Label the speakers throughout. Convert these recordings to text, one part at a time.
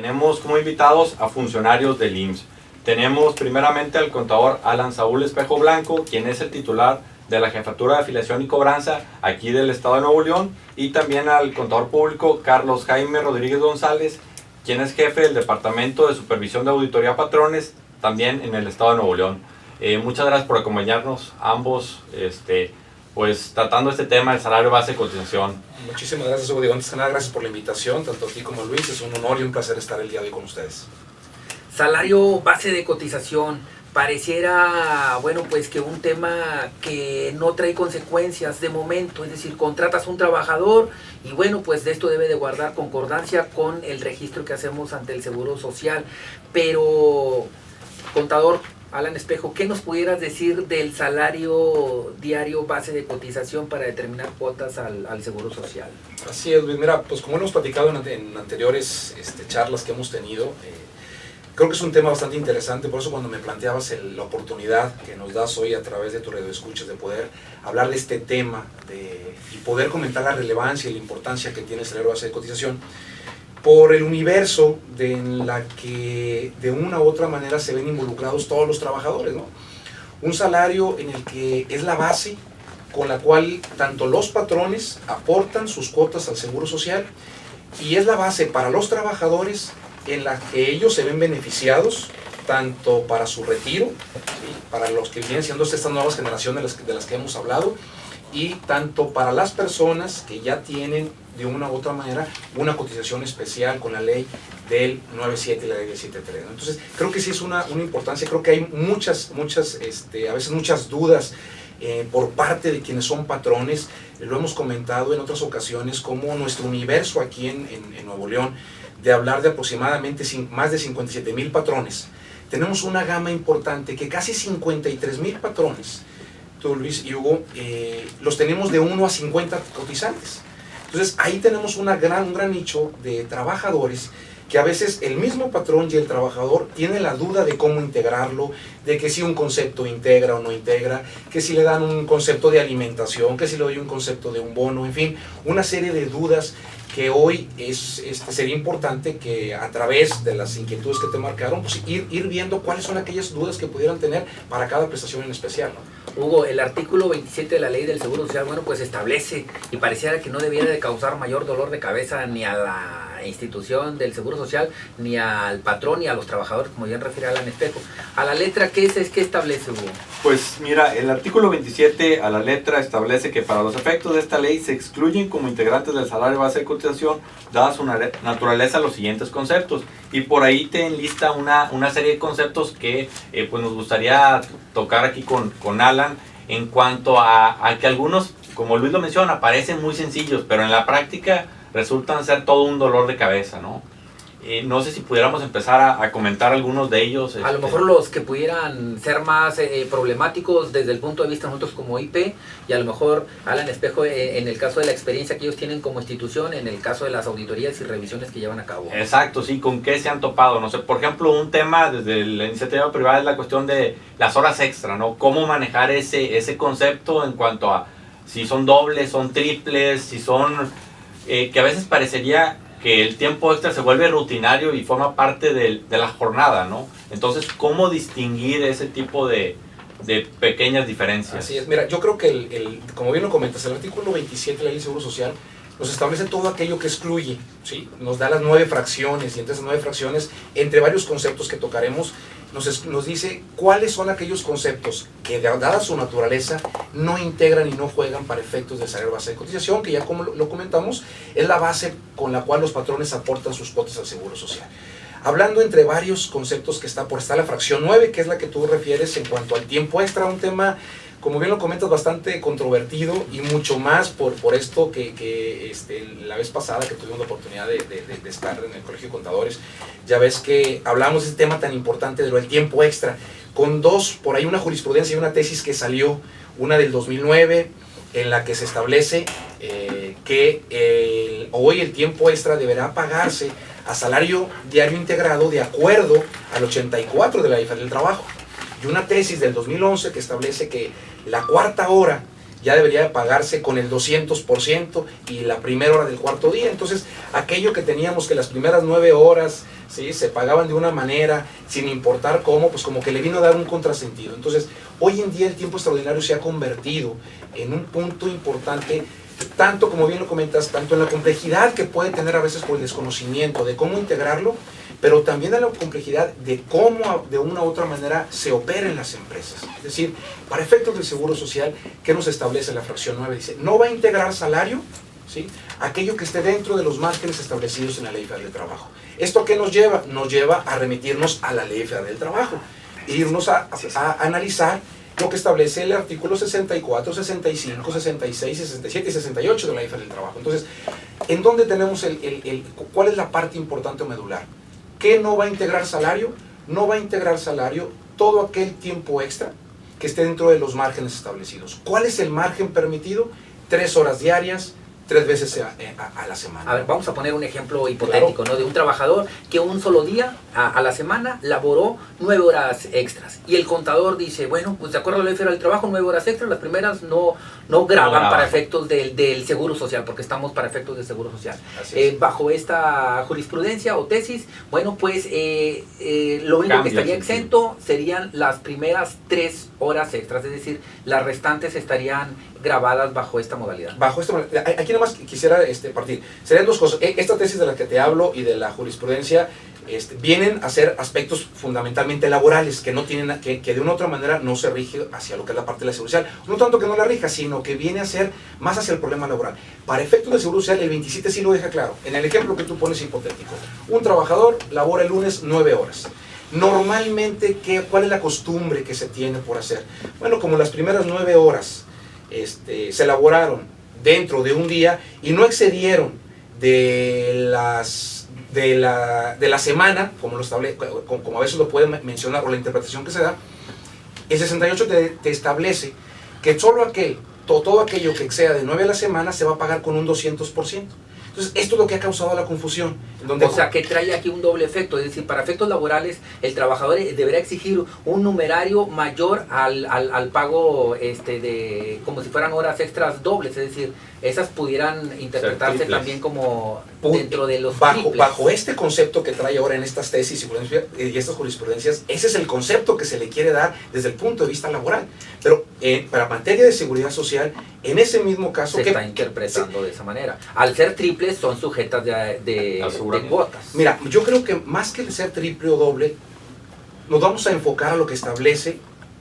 Speaker 1: tenemos como invitados a funcionarios del IMSS. Tenemos primeramente al contador Alan Saúl Espejo Blanco, quien es el titular de la Jefatura de Afiliación y Cobranza aquí del Estado de Nuevo León, y también al contador público Carlos Jaime Rodríguez González, quien es jefe del Departamento de Supervisión de Auditoría Patrones, también en el Estado de Nuevo León. Muchas gracias por acompañarnos ambos, pues tratando este tema del salario base de cotización.
Speaker 2: Muchísimas gracias, Hugo. Antes que nada, gracias por la invitación, tanto a ti como a Luis. Es un honor y un placer estar el día de hoy con ustedes.
Speaker 3: Salario base de cotización. Pareciera, bueno, pues que un tema que no trae consecuencias de momento, es decir, contratas un trabajador y bueno, pues de esto debe de guardar concordancia con el registro que hacemos ante el Seguro Social. Pero, contador Alan Espejo, ¿qué nos pudieras decir del salario diario base de cotización para determinar cuotas al Seguro Social?
Speaker 2: Así es, Luis. Mira, pues como hemos platicado en anteriores charlas que hemos tenido, creo que es un tema bastante interesante. Por eso cuando me planteabas la oportunidad que nos das hoy a través de tu radioescuchas de poder hablar de este tema y poder comentar la relevancia y la importancia que tiene el salario base de cotización, por el universo en la que de una u otra manera se ven involucrados todos los trabajadores, ¿no? Un salario en el que es la base con la cual tanto los patrones aportan sus cuotas al Seguro Social y es la base para los trabajadores en la que ellos se ven beneficiados tanto para su retiro, ¿sí?, para los que vienen siendo estas nuevas generaciones de las que hemos hablado, y tanto para las personas que ya tienen de una u otra manera una cotización especial con la ley del 97 y la ley del 73, ¿no? Entonces creo que sí es una importancia. Creo que hay muchas a veces muchas dudas por parte de quienes son patrones. Lo hemos comentado en otras ocasiones como nuestro universo aquí en Nuevo León, de hablar de aproximadamente más de 57,000 patrones. Tenemos una gama importante que casi 53,000 patrones, tú, Luis y Hugo, los tenemos de 1 a 50 cotizantes. Entonces ahí tenemos un gran nicho de trabajadores que a veces el mismo patrón y el trabajador tienen la duda de cómo integrarlo, de que si un concepto integra o no integra, que si le dan un concepto de alimentación, que si le doy un concepto de un bono, en fin, una serie de dudas que hoy sería importante que a través de las inquietudes que te marcaron, pues ir viendo cuáles son aquellas dudas que pudieran tener para cada prestación en especial, ¿no?
Speaker 3: Hugo, el artículo 27 de la ley del Seguro Social, bueno, pues establece y pareciera que no debiera de causar mayor dolor de cabeza ni a la institución del Seguro Social, ni al patrón, ni a los trabajadores, como bien refiere Alan Espejo. A la letra, ¿qué establece, Hugo?
Speaker 1: Pues mira, el artículo 27 a la letra establece que para los efectos de esta ley se excluyen como integrantes del salario base de cotización, dada su naturaleza, los siguientes conceptos. Y por ahí te enlista una serie de conceptos que pues nos gustaría tocar aquí con Alan, en cuanto a que algunos, como Luis lo menciona, parecen muy sencillos, pero en la práctica resultan ser todo un dolor de cabeza, ¿no? No sé si pudiéramos empezar a comentar algunos de ellos.
Speaker 3: A lo mejor los que pudieran ser más problemáticos desde el punto de vista de nosotros como IP, y a lo mejor Alan Espejo en el caso de la experiencia que ellos tienen como institución, en el caso de las auditorías y revisiones que llevan a cabo.
Speaker 1: Exacto, sí, ¿con qué se han topado? No sé, por ejemplo, un tema desde la iniciativa privada es la cuestión de las horas extra, ¿no? Cómo manejar ese concepto en cuanto a si son dobles, son triples, si son... que a veces parecería que el tiempo extra se vuelve rutinario y forma parte de la jornada, ¿no? Entonces, ¿cómo distinguir ese tipo de pequeñas diferencias?
Speaker 2: Así es. Mira, yo creo que, como bien lo comentas, el artículo 27 de la Ley de Seguro Social nos establece todo aquello que excluye, ¿sí? Nos da las 9 fracciones, y entre esas 9 fracciones, entre varios conceptos que tocaremos, nos dice cuáles son aquellos conceptos que, dada su naturaleza, no integran y no juegan para efectos del salario base de cotización, que ya como lo comentamos, es la base con la cual los patrones aportan sus cuotas al Seguro Social. Hablando entre varios conceptos que está la fracción 9, que es la que tú refieres en cuanto al tiempo extra, un tema, como bien lo comentas, bastante controvertido, y mucho más por esto que la vez pasada que tuvimos la oportunidad de estar en el Colegio de Contadores, ya ves que hablamos de este tema tan importante de lo del tiempo extra, con por ahí una jurisprudencia y una tesis que salió, una del 2009, en la que se establece que hoy el tiempo extra deberá pagarse a salario diario integrado de acuerdo al 84 de la Ley del Trabajo, y una tesis del 2011 que establece que la cuarta hora ya debería de pagarse con el 200% y la primera hora del cuarto día. Entonces, aquello que teníamos que las primeras 9 horas, ¿sí?, se pagaban de una manera, sin importar cómo, pues como que le vino a dar un contrasentido. Entonces, hoy en día el tiempo extraordinario se ha convertido en un punto importante, tanto como bien lo comentas, tanto en la complejidad que puede tener a veces por el desconocimiento de cómo integrarlo, pero también en la complejidad de cómo de una u otra manera se opera en las empresas. Es decir, para efectos del Seguro Social, ¿qué nos establece la fracción 9? Dice, no va a integrar salario, ¿sí?, aquello que esté dentro de los márgenes establecidos en la Ley Federal del Trabajo. ¿Esto a qué nos lleva? Nos lleva a remitirnos a la Ley Federal del Trabajo, e irnos a analizar lo que establece el artículo 64, 65, 66, 67 y 68 de la Ley Federal del Trabajo. Entonces, ¿en dónde tenemos cuál es la parte importante o medular? ¿Qué no va a integrar salario? No va a integrar salario todo aquel tiempo extra que esté dentro de los márgenes establecidos. ¿Cuál es el margen permitido? 3 horas diarias, 3 veces a la semana.
Speaker 3: A ver, vamos a poner un ejemplo hipotético, claro, ¿no? De un trabajador que un solo día a la semana laboró 9 horas extras. Y el contador dice, bueno, pues de acuerdo a la Ley Federal del Trabajo, 9 horas extras, las primeras no graban para efectos del Seguro Social, porque estamos para efectos del Seguro Social. Bajo esta jurisprudencia o tesis, bueno, pues lo único que estaría exento serían las primeras 3 horas extras, es decir, las restantes estarían grabadas bajo esta modalidad.
Speaker 2: Bajo esta modalidad. Aquí nada más quisiera partir. Serían 2 cosas. Esta tesis de la que te hablo y de la jurisprudencia vienen a ser aspectos fundamentalmente laborales, que no tienen que de una u otra manera no se rige hacia lo que es la parte de la seguridad social. No tanto que no la rija, sino que viene a ser más hacia el problema laboral. Para efectos de seguro social, el 27 sí lo deja claro. En el ejemplo que tú pones hipotético, un trabajador labora el lunes 9 horas. Normalmente, ¿cuál es la costumbre que se tiene por hacer? Bueno, como las primeras 9 horas se elaboraron dentro de un día y no excedieron de la semana, como a veces lo pueden mencionar, o la interpretación que se da, el 68 te establece que todo aquello que exceda de 9 a la semana se va a pagar con un 200%. Entonces, esto es lo que ha causado la confusión.
Speaker 3: O sea, que trae aquí un doble efecto, es decir, para efectos laborales, el trabajador deberá exigir un numerario mayor al pago como si fueran horas extras dobles, es decir, esas pudieran interpretarse también como dentro de los
Speaker 2: bajo este concepto que trae ahora en estas tesis y estas jurisprudencias, ese es el concepto que se le quiere dar desde el punto de vista laboral. Pero para materia de seguridad social, en ese mismo caso...
Speaker 3: Se está interpretando de esa manera. Al ser triples, son sujetas de cuotas.
Speaker 2: Mira, yo creo que más que ser triple o doble, nos vamos a enfocar a lo que establece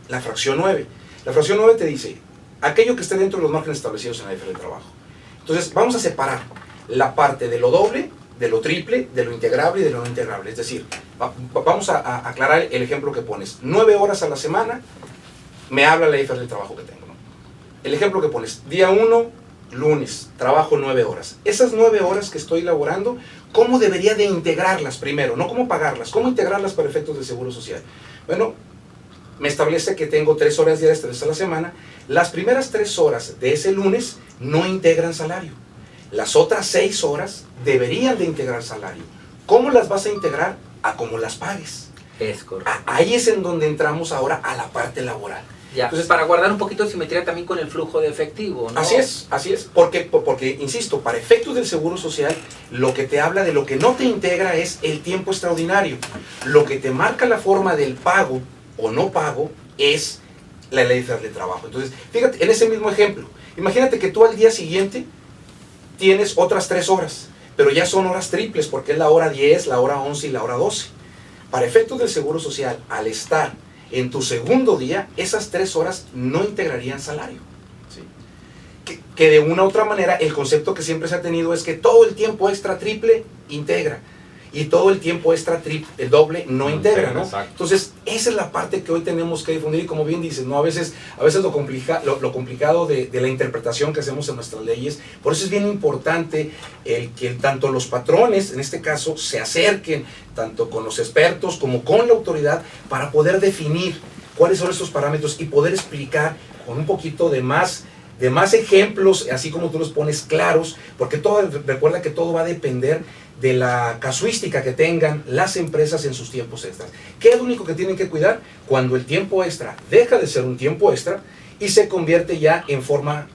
Speaker 2: la fracción 9. La fracción 9 te dice, aquello que esté dentro de los márgenes establecidos en la Ley Federal del Trabajo. Entonces, vamos a separar la parte de lo doble, de lo triple, de lo integrable y de lo no integrable. Es decir, vamos a aclarar el ejemplo que pones. 9 horas a la semana, me habla la Ley Federal del Trabajo que tengo, ¿no? El ejemplo que pones, día 1, lunes, trabajo 9 horas. Esas 9 horas que estoy laborando, ¿cómo debería de integrarlas primero? No cómo pagarlas, ¿cómo integrarlas para efectos del Seguro Social? Bueno, me establece que tengo 3 horas diarias, 3 veces a la semana. Las primeras 3 horas de ese lunes no integran salario. Las otras 6 horas deberían de integrar salario. ¿Cómo las vas a integrar? A cómo las pagues.
Speaker 3: Es correcto.
Speaker 2: Ahí es en donde entramos ahora a la parte laboral.
Speaker 3: Ya. Entonces, para guardar un poquito de simetría también con el flujo de efectivo, ¿no?
Speaker 2: Así es. Porque, insisto, para efectos del Seguro Social, lo que te habla de lo que no te integra es el tiempo extraordinario. Lo que te marca la forma del pago o no pago es la Ley Federal del Trabajo. Entonces, fíjate, en ese mismo ejemplo, imagínate que tú al día siguiente tienes otras 3 horas, pero ya son horas triples, porque es la hora 10, la hora 11 y la hora 12. Para efectos del Seguro Social, al estar en tu segundo día, esas 3 horas no integrarían salario. ¿Sí? Que de una u otra manera, el concepto que siempre se ha tenido es que todo el tiempo extra triple integra, y todo el tiempo extra el doble no integra, ¿no?
Speaker 1: Exacto.
Speaker 2: Entonces, esa es la parte que hoy tenemos que difundir, y como bien dices, ¿no? A veces lo complicado de la interpretación que hacemos en nuestras leyes. Por eso es bien importante el que tanto los patrones, en este caso, se acerquen tanto con los expertos como con la autoridad para poder definir cuáles son esos parámetros y poder explicar con un poquito de más ejemplos, así como tú los pones, claros, porque recuerda que todo va a depender de la casuística que tengan las empresas en sus tiempos extras. ¿Qué es lo único que tienen que cuidar? Cuando el tiempo extra deja de ser un tiempo extra y se convierte ya en forma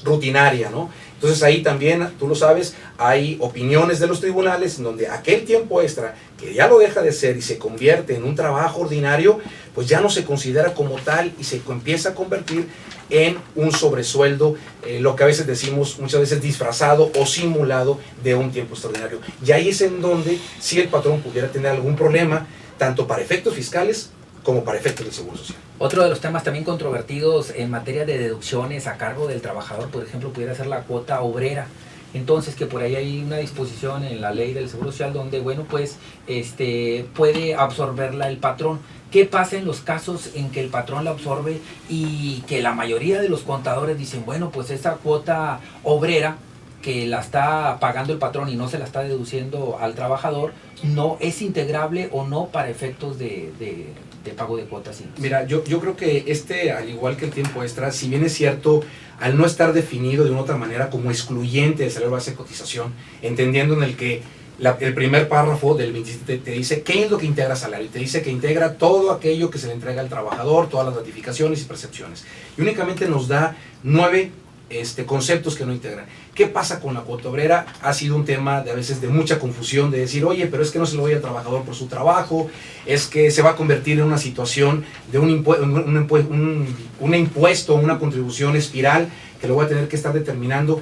Speaker 2: rutinaria, ¿no? Entonces ahí también, tú lo sabes, hay opiniones de los tribunales en donde aquel tiempo extra que ya lo deja de ser y se convierte en un trabajo ordinario, pues ya no se considera como tal y se empieza a convertir en un sobresueldo, lo que a veces decimos, muchas veces disfrazado o simulado de un tiempo extraordinario. Y ahí es en donde si el patrón pudiera tener algún problema, tanto para efectos fiscales como para efectos del Seguro Social.
Speaker 3: Otro de los temas también controvertidos en materia de deducciones a cargo del trabajador, por ejemplo, pudiera ser la cuota obrera. Entonces, que por ahí hay una disposición en la ley del Seguro Social donde, bueno, pues, puede absorberla el patrón. ¿Qué pasa en los casos en que el patrón la absorbe y que la mayoría de los contadores dicen, bueno, pues esa cuota obrera que la está pagando el patrón y no se la está deduciendo al trabajador, no es integrable o no para efectos de pago de cuotas?
Speaker 2: Mira, yo creo que al igual que el tiempo extra, si bien es cierto, al no estar definido de una otra manera como excluyente del salario base de cotización, entendiendo en el que el primer párrafo del 27 te dice qué es lo que integra salario, te dice que integra todo aquello que se le entrega al trabajador, todas las notificaciones y percepciones, y únicamente nos da 9 conceptos que no integran. ¿Qué pasa con la cuota obrera? Ha sido un tema de a veces de mucha confusión, de decir, oye, pero es que no se lo doy al trabajador por su trabajo, es que se va a convertir en una situación de un impuesto, una contribución espiral que lo voy a tener que estar determinando.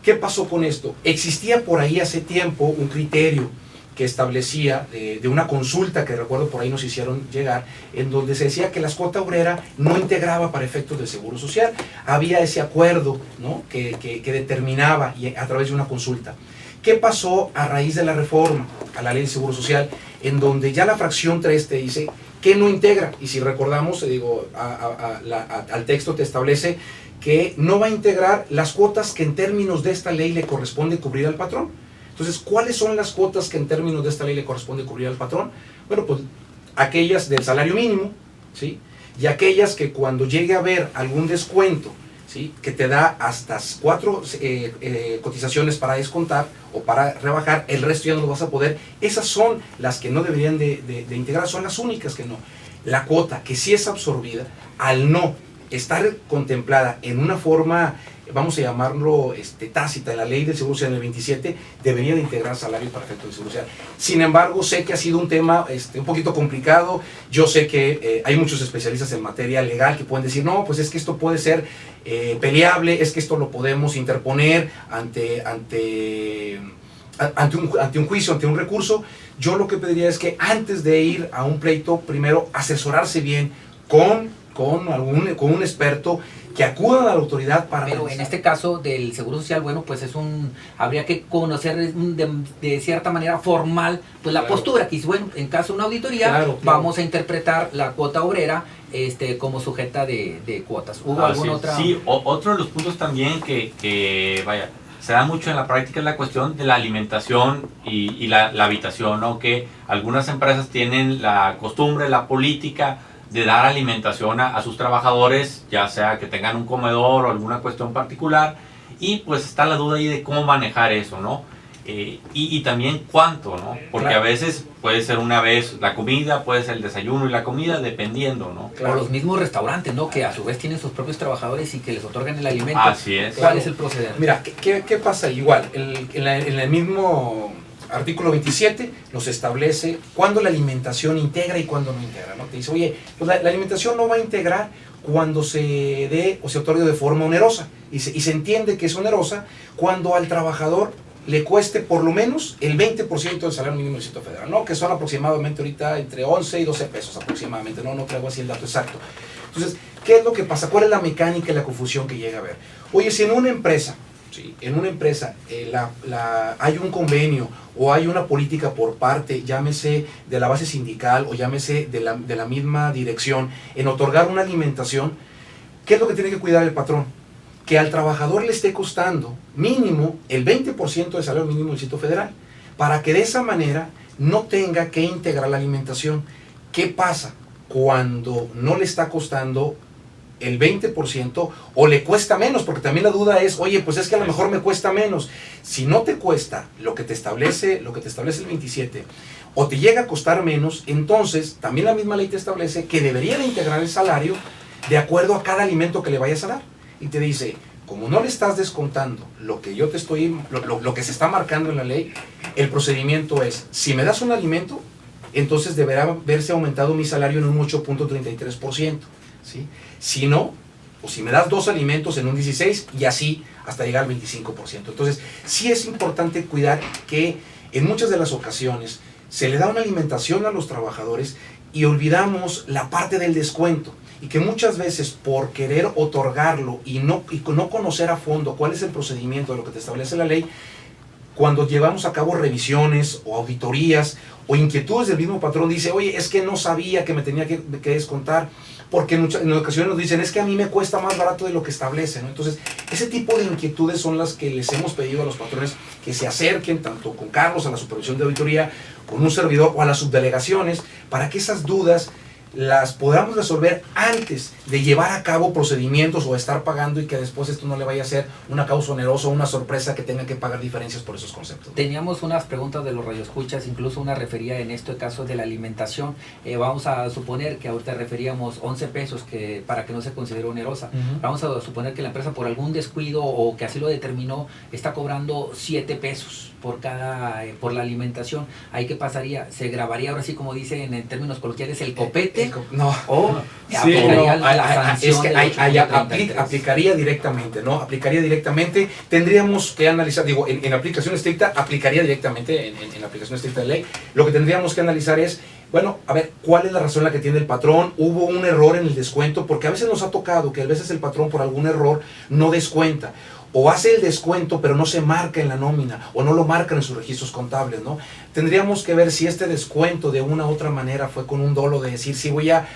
Speaker 2: ¿Qué pasó con esto? Existía por ahí hace tiempo un criterio que establecía de una consulta que recuerdo por ahí nos hicieron llegar, en donde se decía que la cuota obrera no integraba para efectos del Seguro Social. Había ese acuerdo, ¿no?, que determinaba a través de una consulta. ¿Qué pasó a raíz de la reforma a la Ley de Seguro Social? En donde ya la fracción 3 te dice que no integra, y si recordamos, al texto te establece que no va a integrar las cuotas que en términos de esta ley le corresponde cubrir al patrón. Entonces, ¿cuáles son las cuotas que en términos de esta ley le corresponde cubrir al patrón? Bueno, pues aquellas del salario mínimo, ¿sí? Y aquellas que cuando llegue a haber algún descuento, ¿sí?, que te da hasta 4 cotizaciones para descontar o para rebajar, el resto ya no lo vas a poder. Esas son las que no deberían de integrar, son las únicas que no. La cuota que sí es absorbida, al no estar contemplada en una forma, vamos a llamarlo tácita, en la ley del Seguro Social en el 27, debería de integrar salario para efectos del Seguro Social. Sin embargo, sé que ha sido un tema un poquito complicado. Yo sé que hay muchos especialistas en materia legal que pueden decir, no, pues es que esto puede ser peleable, es que esto lo podemos interponer ante un juicio, ante un recurso. Yo lo que pediría es que antes de ir a un pleito, primero asesorarse bien con un experto, que acudan a la autoridad para...
Speaker 3: Pero en este caso del Seguro Social, bueno, pues habría que conocer de cierta manera formal, pues la postura, que bueno, en caso de una auditoría, vamos a interpretar la cuota obrera como sujeta de cuotas. ¿Hubo alguna otra?
Speaker 1: Sí, otro de los puntos también que vaya, se da mucho en la práctica es la cuestión de la alimentación y la habitación, ¿no? Que algunas empresas tienen la costumbre, la política de dar alimentación a sus trabajadores, ya sea que tengan un comedor o alguna cuestión particular, y pues está la duda ahí de cómo manejar eso, ¿no? Y también cuánto, ¿no? Porque a veces puede ser una vez la comida, puede ser el desayuno y la comida, dependiendo, ¿no?
Speaker 3: O los mismos restaurantes, ¿no? Que a su vez tienen sus propios trabajadores y que les otorgan el alimento.
Speaker 1: Así es.
Speaker 3: ¿Cuál es el proceder?
Speaker 2: Mira, ¿qué pasa? Igual, en el mismo artículo 27 nos establece cuándo la alimentación integra y cuándo no integra, ¿no? Te dice, oye, pues la alimentación no va a integrar cuando se dé o se otorgue de forma onerosa, y se entiende que es onerosa cuando al trabajador le cueste por lo menos el 20% del salario mínimo del Distrito Federal, ¿no? Que son aproximadamente ahorita entre 11 y 12 pesos aproximadamente, no traigo así el dato exacto. Entonces, ¿qué es lo que pasa? ¿Cuál es la mecánica y la confusión que llega a haber? Oye, si en una empresa, ¿sí?, hay un convenio o hay una política por parte, llámese de la base sindical o llámese de la misma dirección, en otorgar una alimentación, ¿qué es lo que tiene que cuidar el patrón? Que al trabajador le esté costando mínimo el 20% del salario mínimo del Distrito Federal, para que de esa manera no tenga que integrar la alimentación. ¿Qué pasa cuando no le está costando el 20% o le cuesta menos? Porque también la duda es, oye, pues es que a lo mejor me cuesta menos. Si no te cuesta lo que te establece el 27, o te llega a costar menos, entonces también la misma ley te establece que debería de integrar el salario de acuerdo a cada alimento que le vayas a dar. Y te dice, como no le estás descontando lo que yo te estoy, lo que se está marcando en la ley, el procedimiento es, si me das un alimento, entonces deberá verse aumentado mi salario en un 8.33%, ¿sí? Si no, o si me das 2 alimentos en un 16% y así hasta llegar al 25%. Entonces, sí es importante cuidar que en muchas de las ocasiones se le da una alimentación a los trabajadores y olvidamos la parte del descuento. Y que muchas veces por querer otorgarlo y no conocer a fondo cuál es el procedimiento de lo que te establece la ley, cuando llevamos a cabo revisiones o auditorías o inquietudes del mismo patrón, dice, oye, es que no sabía que me tenía que descontar, porque en ocasiones nos dicen, es que a mí me cuesta más barato de lo que establece, ¿no? Entonces, ese tipo de inquietudes son las que les hemos pedido a los patrones que se acerquen, tanto con Carlos a la supervisión de auditoría, con un servidor o a las subdelegaciones, para que esas dudas las podamos resolver antes de llevar a cabo procedimientos o estar pagando y que después esto no le vaya a ser una causa onerosa o una sorpresa que tenga que pagar diferencias por esos conceptos.
Speaker 3: Teníamos unas preguntas de los radioescuchas, incluso una refería en este caso de la alimentación. Vamos a suponer que ahorita referíamos 11 pesos que, para que no se considere onerosa. Vamos a suponer que la empresa por algún descuido o que así lo determinó está cobrando 7 pesos por la alimentación. ¿Ahí qué pasaría? ¿Se grabaría ahora sí, como dicen en términos coloquiales, el copete?
Speaker 2: No.
Speaker 3: ¿O
Speaker 2: sí,
Speaker 3: aplicaría
Speaker 2: no,
Speaker 3: la sanción?
Speaker 2: Es que aplicaría directamente, ¿no? Aplicaría directamente. Tendríamos que analizar, digo, en aplicación estricta, aplicaría directamente en la aplicación estricta de ley. Lo que tendríamos que analizar es, bueno, a ver, ¿cuál es la razón en la que tiene el patrón? ¿Hubo un error en el descuento? Porque a veces nos ha tocado que a veces el patrón por algún error no descuenta. O hace el descuento pero no se marca en la nómina o no lo marcan en sus registros contables, ¿no? Tendríamos que ver si este descuento de una u otra manera fue con un dolo de decir si voy a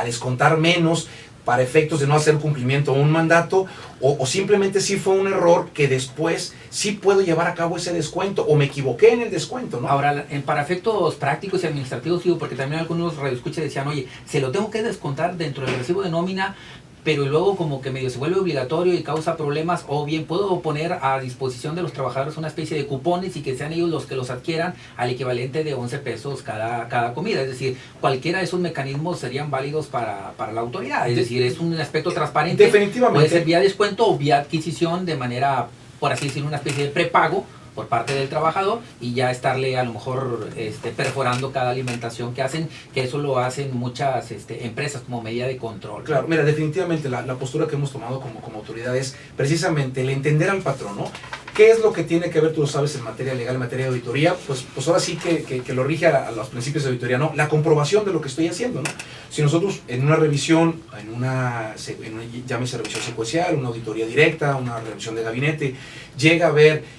Speaker 2: descontar menos para efectos de no hacer cumplimiento a un mandato o simplemente si fue un error que después sí puedo llevar a cabo ese descuento o me equivoqué en el descuento, ¿no?
Speaker 3: Ahora, para efectos prácticos y administrativos, digo, porque también algunos radioescuchas decían, oye, se lo tengo que descontar dentro del recibo de nómina, pero luego como que medio se vuelve obligatorio y causa problemas, o bien puedo poner a disposición de los trabajadores una especie de cupones y que sean ellos los que los adquieran al equivalente de 11 pesos cada comida. Es decir, cualquiera de esos mecanismos serían válidos para la autoridad. Es decir, es un aspecto transparente.
Speaker 2: Definitivamente.
Speaker 3: Puede ser vía descuento o vía adquisición de manera, por así decirlo, una especie de prepago por parte del trabajador y ya estarle a lo mejor perforando cada alimentación que hacen, que eso lo hacen muchas empresas como medida de control.
Speaker 2: Claro, mira, definitivamente la postura que hemos tomado como autoridad es precisamente el entender al patrón, ¿no? ¿Qué es lo que tiene que ver, tú lo sabes, en materia legal, en materia de auditoría? Pues ahora sí que lo rige a los principios de auditoría, ¿no? La comprobación de lo que estoy haciendo, ¿no? Si nosotros en una revisión, llámese revisión secuencial, una auditoría directa, una revisión de gabinete, llega a ver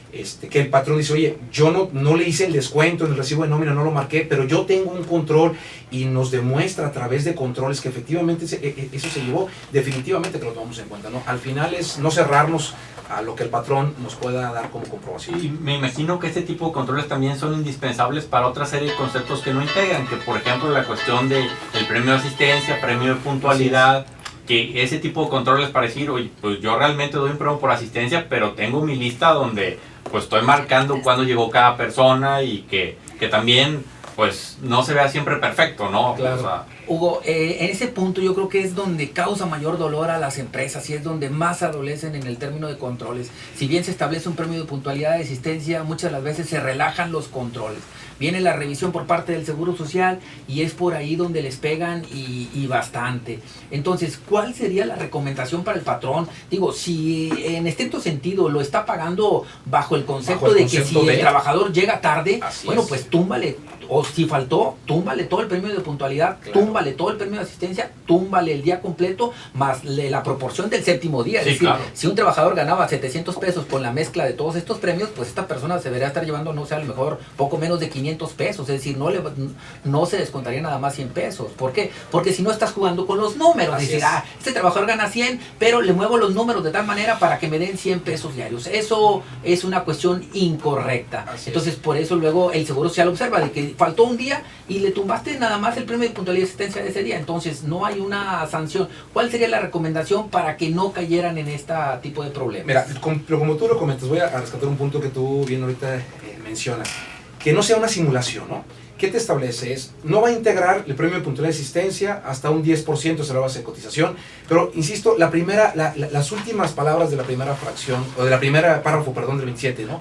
Speaker 2: que el patrón dice, oye, yo no le hice el descuento en el recibo de nómina, no lo marqué, pero yo tengo un control y nos demuestra a través de controles que efectivamente eso se llevó, definitivamente que lo tomamos en cuenta, ¿no? Al final es no cerrarnos a lo que el patrón nos pueda dar como comprobación.
Speaker 1: Y me imagino que este tipo de controles también son indispensables para otra serie de conceptos que no integran, que por ejemplo la cuestión del premio de asistencia, premio de puntualidad, que ese tipo de controles para decir, oye, pues yo realmente doy un premio por asistencia, pero tengo mi lista donde pues estoy marcando cuándo llegó cada persona y que también pues no se vea siempre perfecto, ¿no?
Speaker 3: Claro.
Speaker 1: O sea,
Speaker 3: Hugo, en ese punto yo creo que es donde causa mayor dolor a las empresas y es donde más adolecen en el término de controles. Si bien se establece un premio de puntualidad de asistencia, muchas de las veces se relajan los controles. Viene la revisión por parte del Seguro Social y es por ahí donde les pegan y bastante. Entonces, ¿cuál sería la recomendación para el patrón? Digo, si en estricto sentido lo está pagando bajo el concepto de que si el trabajador llega tarde, bueno, pues túmbale. O si faltó, túmbale todo el premio de puntualidad, claro. Túmbale todo el premio de asistencia, túmbale el día completo, más la proporción del séptimo día.
Speaker 1: Sí,
Speaker 3: es decir,
Speaker 1: claro.
Speaker 3: Si un trabajador ganaba 700 pesos con la mezcla de todos estos premios, pues esta persona se debería estar llevando, no sé, a lo mejor poco menos de 500 pesos. Es decir, no se descontaría nada más 100 pesos. ¿Por qué? Porque si no estás jugando con los números.
Speaker 2: Así
Speaker 3: decir,
Speaker 2: es.
Speaker 3: Este trabajador gana 100, pero le muevo los números de tal manera para que me den 100 pesos diarios. Eso es una cuestión incorrecta.
Speaker 2: Así
Speaker 3: Entonces,
Speaker 2: es.
Speaker 3: por eso luego el Seguro Social observa de que faltó un día y le tumbaste nada más el premio de puntualidad y asistencia de ese día, entonces no hay una sanción. ¿Cuál sería la recomendación para que no cayeran en este tipo de problemas?
Speaker 2: Mira, como tú lo comentas, voy a rescatar un punto que tú bien ahorita mencionas, que no sea una simulación, ¿no? ¿qué te establece? No va a integrar el premio de puntualidad de asistencia hasta un 10% de la base de cotización, pero insisto, las últimas palabras de la primera fracción, o de la primera párrafo, perdón, del 27, ¿no?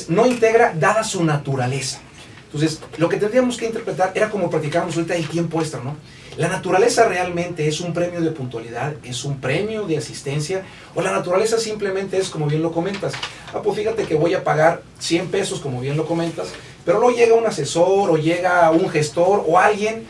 Speaker 2: No integra dada su naturaleza. Entonces, lo que tendríamos que interpretar era como platicábamos ahorita el tiempo extra, ¿no? La naturaleza realmente es un premio de puntualidad, es un premio de asistencia, o la naturaleza simplemente es como bien lo comentas. Pues fíjate que voy a pagar 100 pesos, como bien lo comentas, pero luego llega un asesor, o llega un gestor, o alguien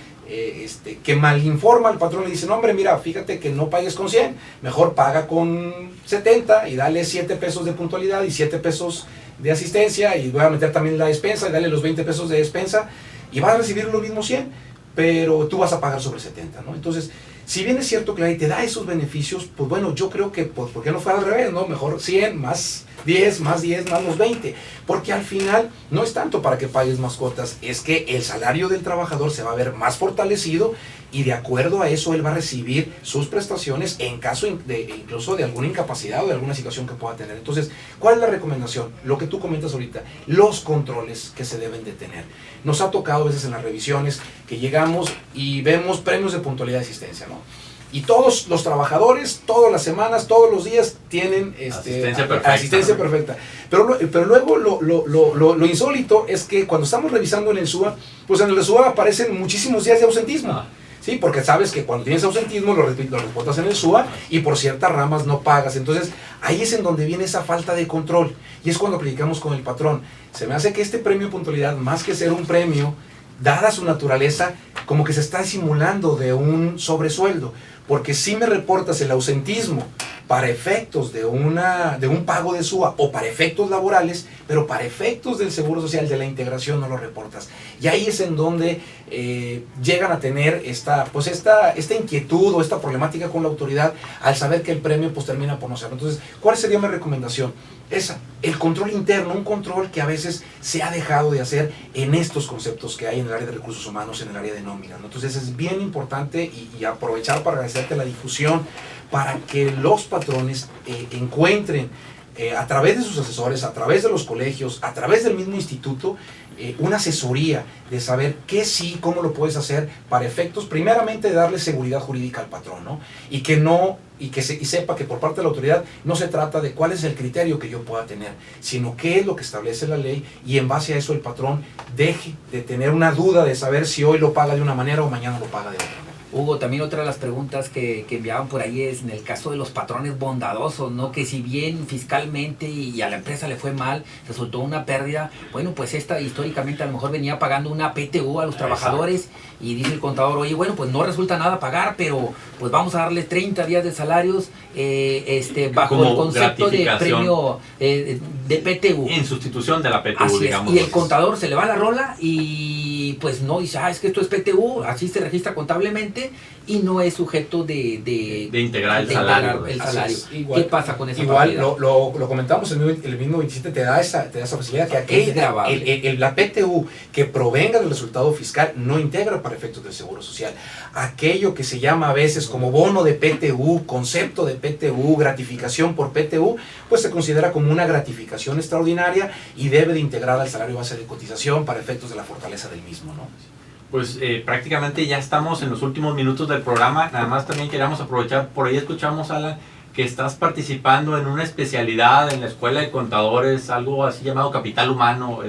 Speaker 2: que malinforma al patrón y le dice, no hombre, mira, fíjate que no pagues con 100, mejor paga con 70 y dale 7 pesos de puntualidad y 7 pesos de asistencia, y voy a meter también la despensa y dale los 20 pesos de despensa, y vas a recibir los mismos 100, pero tú vas a pagar sobre 70, ¿no? Entonces, si bien es cierto que la ley te da esos beneficios, pues bueno, yo creo que, pues, ¿por qué no fue al revés, no? Mejor 100 más 10, más 10, más los 20, porque al final no es tanto para que pagues más cuotas, es que el salario del trabajador se va a ver más fortalecido, y de acuerdo a eso él va a recibir sus prestaciones en caso incluso de alguna incapacidad o de alguna situación que pueda tener. Entonces, ¿cuál es la recomendación? Lo que tú comentas ahorita, los controles que se deben de tener. Nos ha tocado a veces en las revisiones que llegamos y vemos premios de puntualidad de asistencia, ¿no? Y todos los trabajadores, todas las semanas, todos los días tienen asistencia perfecta. Pero luego lo insólito es que cuando estamos revisando en el SUA, pues en el SUA aparecen muchísimos días de ausentismo. Sí, porque sabes que cuando tienes ausentismo lo reportas en el SUA y por ciertas ramas no pagas. Entonces ahí es en donde viene esa falta de control, y es cuando platicamos con el patrón. Se me hace que este premio de puntualidad, más que ser un premio, dada su naturaleza, como que se está simulando de un sobresueldo, porque si me reportas el ausentismo para efectos de un pago de SUA o para efectos laborales, pero para efectos del Seguro Social, de la integración, no lo reportas. Y ahí es en donde llegan a tener esta inquietud o esta problemática con la autoridad al saber que el premio pues termina por no serlo. Entonces, ¿cuál sería mi recomendación? El control interno, un control que a veces se ha dejado de hacer en estos conceptos que hay en el área de recursos humanos, en el área de nómina, ¿no? Entonces es bien importante y aprovechar para agradecerte la difusión para que los patrones encuentren a través de sus asesores, a través de los colegios, a través del mismo instituto, una asesoría de saber qué sí, cómo lo puedes hacer para efectos, primeramente, de darle seguridad jurídica al patrón, ¿no? Y sepa que por parte de la autoridad no se trata de cuál es el criterio que yo pueda tener, sino qué es lo que establece la ley, y en base a eso el patrón deje de tener una duda de saber si hoy lo paga de una manera o mañana lo paga de otra manera.
Speaker 3: Hugo, también otra de las preguntas que enviaban por ahí es en el caso de los patrones bondadosos, ¿no? Que si bien fiscalmente y a la empresa le fue mal, resultó una pérdida, bueno, pues esta históricamente a lo mejor venía pagando una PTU a los trabajadores, y dice el contador, oye, bueno, pues no resulta nada pagar, pero pues vamos a darle 30 días de salarios bajo
Speaker 1: como
Speaker 3: el concepto de premio de PTU.
Speaker 1: En sustitución de la PTU,
Speaker 3: así
Speaker 1: digamos.
Speaker 3: Es. Y el contador se le va la rola y pues no dice, es que esto es PTU, así se registra contablemente y no es sujeto de integrar el salario.
Speaker 2: Igual,
Speaker 3: ¿qué pasa con esa
Speaker 2: igual lo comentamos el mismo 27, te da esa facilidad que la PTU que provenga del resultado fiscal no integra para efectos del Seguro Social. Aquello que se llama a veces como bono de PTU, concepto de PTU, gratificación por PTU, pues se considera como una gratificación extraordinaria y debe de integrar al salario base de cotización para efectos de la fortaleza del mismo, ¿no?
Speaker 1: Pues prácticamente ya estamos en los últimos minutos del programa. Nada más también queríamos aprovechar, por ahí escuchamos, Alan, que estás participando en una especialidad en la Escuela de Contadores, algo así llamado Capital Humano,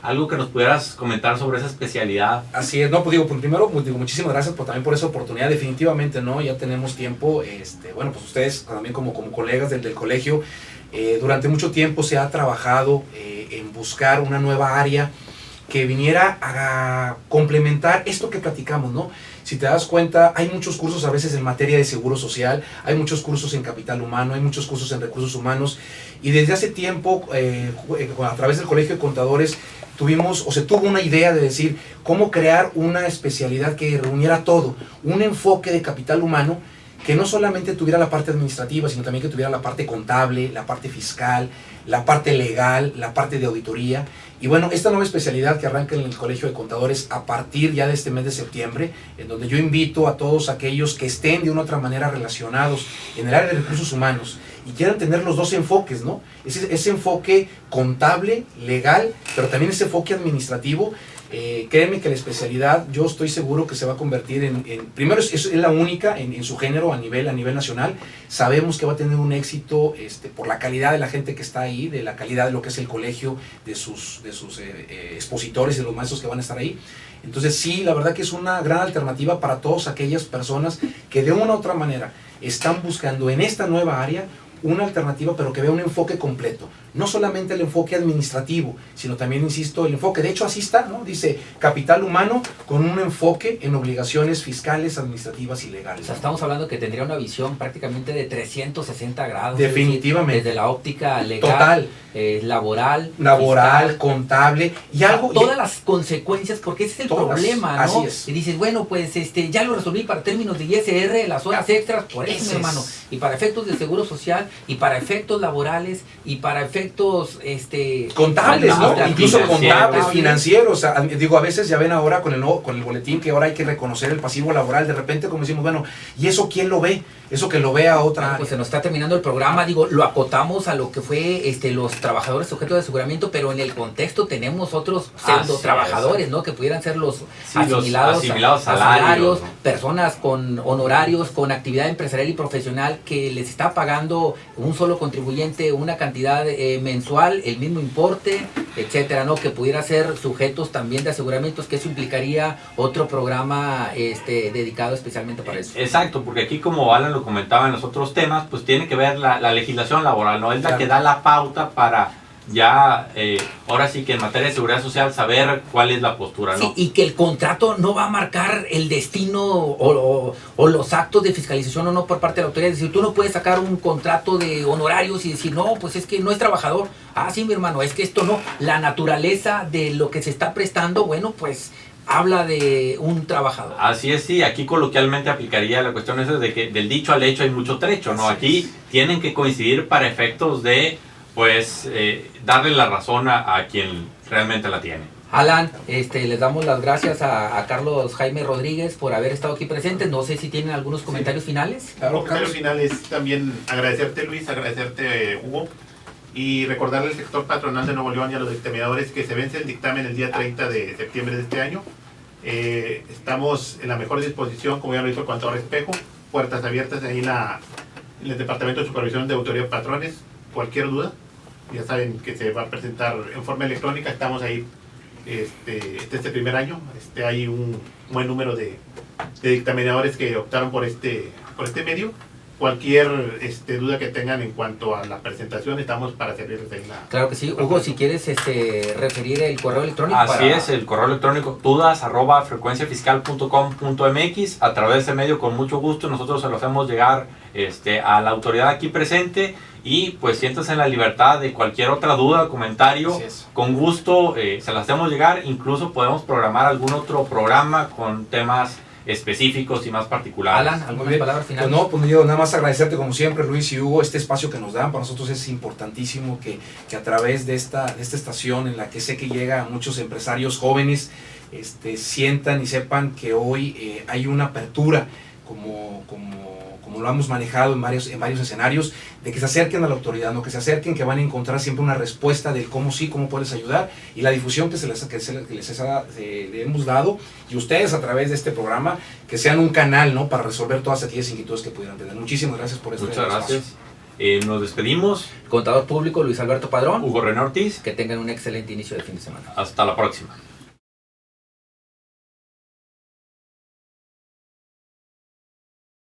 Speaker 1: algo que nos pudieras comentar sobre esa especialidad.
Speaker 2: Así es, no, pues primero, muchísimas gracias también por esa oportunidad, definitivamente, ¿no? Ya tenemos tiempo, bueno, pues ustedes también como colegas del colegio, durante mucho tiempo se ha trabajado en buscar una nueva área que viniera a complementar esto que platicamos, ¿no? Si te das cuenta, hay muchos cursos a veces en materia de seguro social, hay muchos cursos en capital humano, hay muchos cursos en recursos humanos, y desde hace tiempo, a través del Colegio de Contadores, se tuvo una idea de decir cómo crear una especialidad que reuniera todo, un enfoque de capital humano que no solamente tuviera la parte administrativa, sino también que tuviera la parte contable, la parte fiscal, la parte legal, la parte de auditoría. Y bueno, esta nueva especialidad que arranca en el Colegio de Contadores a partir ya de este mes de septiembre, en donde yo invito a todos aquellos que estén de una u otra manera relacionados en el área de recursos humanos y quieran tener los dos enfoques, ¿no? Ese enfoque contable, legal, pero también ese enfoque administrativo. Créeme que la especialidad, yo estoy seguro que se va a convertir primero es la única en su género a nivel nacional. Sabemos que va a tener un éxito por la calidad de la gente que está ahí, de la calidad de lo que es el colegio, de sus expositores y de los maestros que van a estar ahí. Entonces sí, la verdad que es una gran alternativa para todas aquellas personas que de una u otra manera están buscando en esta nueva área una alternativa, pero que vea un enfoque completo. No solamente el enfoque administrativo, sino también, insisto, el enfoque, de hecho así está, ¿no? Dice capital humano con un enfoque en obligaciones fiscales, administrativas y legales.
Speaker 3: O sea, estamos hablando que tendría una visión prácticamente de 360 grados.
Speaker 2: Definitivamente.
Speaker 3: Es decir, desde la óptica legal,
Speaker 2: total,
Speaker 3: laboral,
Speaker 2: fiscal, contable, y algo...
Speaker 3: todas las consecuencias, porque ese es el problema, ¿no?
Speaker 2: Así es.
Speaker 3: Y dices, bueno, pues ya lo resolví para términos de ISR, las horas extras, por eso, mi hermano. Y para efectos de seguro social, y para efectos laborales, y para efectos
Speaker 2: contables, ¿no? Incluso contables, financieros. O sea, digo, a veces ya ven ahora con el boletín que ahora hay que reconocer el pasivo laboral. De repente, como decimos, bueno, ¿y eso quién lo ve? Eso que lo vea otra área.
Speaker 3: Pues se nos está terminando el programa, digo, lo acotamos a lo que fue los trabajadores sujetos de aseguramiento, pero en el contexto tenemos otros pseudo trabajadores, ¿no? Que pudieran ser los asimilados a salarios, ¿no? Personas con honorarios, con actividad empresarial y profesional que les está pagando un solo contribuyente una cantidad mensual, el mismo importe, etcétera, ¿no? Que pudiera ser sujetos también de aseguramientos, que eso implicaría otro programa dedicado especialmente para eso.
Speaker 1: Exacto, porque aquí, como Alan lo comentaba en los otros temas, pues tiene que ver la legislación laboral, ¿no? Es la que da la pauta para ya, ahora sí que en materia de seguridad social, saber cuál es la postura, ¿no?
Speaker 3: Sí, y que el contrato no va a marcar el destino o los actos de fiscalización o no por parte de la autoridad. Es decir, tú no puedes sacar un contrato de honorarios y decir, no, pues es que no es trabajador. Ah, sí, mi hermano, es que esto no. La naturaleza de lo que se está prestando, bueno, pues habla de un trabajador.
Speaker 1: Así es, sí, aquí coloquialmente aplicaría la cuestión esa de que del dicho al hecho hay mucho trecho, ¿no? Aquí tienen que coincidir para efectos de, pues, darle la razón a quien realmente la tiene.
Speaker 3: Alan, les damos las gracias a Carlos Jaime Rodríguez por haber estado aquí presente. No sé si tienen algunos comentarios finales.
Speaker 4: Claro, comentarios finales también agradecerte, Luis, agradecerte, Hugo, y recordarle al sector patronal de Nuevo León y a los dictaminadores que se vence el dictamen el día 30 de septiembre de este año. Estamos en la mejor disposición, como ya lo hizo el contador Espejo, puertas abiertas ahí en el Departamento de Supervisión de Autoridad de Patrones. Cualquier duda, ya saben que se va a presentar en forma electrónica. Estamos ahí este primer año. Hay un buen número de dictaminadores que optaron por este medio. Cualquier duda que tengan en cuanto a la presentación, estamos para servirles ahí.
Speaker 3: Claro que sí. Hugo, si quieres referir el correo electrónico.
Speaker 1: Así es, el correo electrónico dudas@frecuenciafiscal.com.mx. A través de ese medio, con mucho gusto, nosotros se lo hacemos llegar a la autoridad aquí presente, y pues siéntanse en la libertad de cualquier otra duda o comentario. Con gusto se las hacemos llegar. Incluso podemos programar algún otro programa con temas específicos y más particulares.
Speaker 3: Alan, ¿algunas palabras finales?
Speaker 2: Pues no, pues yo nada más agradecerte como siempre, Luis y Hugo, este espacio que nos dan. Para nosotros es importantísimo que a través de esta estación, en la que sé que llega a muchos empresarios jóvenes, sientan y sepan que hoy hay una apertura, como lo hemos manejado en varios escenarios, de que se acerquen a la autoridad, no que se acerquen, que van a encontrar siempre una respuesta del cómo sí, cómo puedes ayudar, y la difusión que le hemos dado, y ustedes a través de este programa, que sean un canal, ¿no?, para resolver todas aquellas inquietudes que pudieran tener. Muchísimas gracias por este espacio.
Speaker 1: Muchas gracias. Nos despedimos.
Speaker 3: Contador público Luis Alberto Padrón.
Speaker 1: Hugo René Ortiz.
Speaker 3: Que tengan un excelente inicio de fin de semana.
Speaker 1: Hasta la próxima.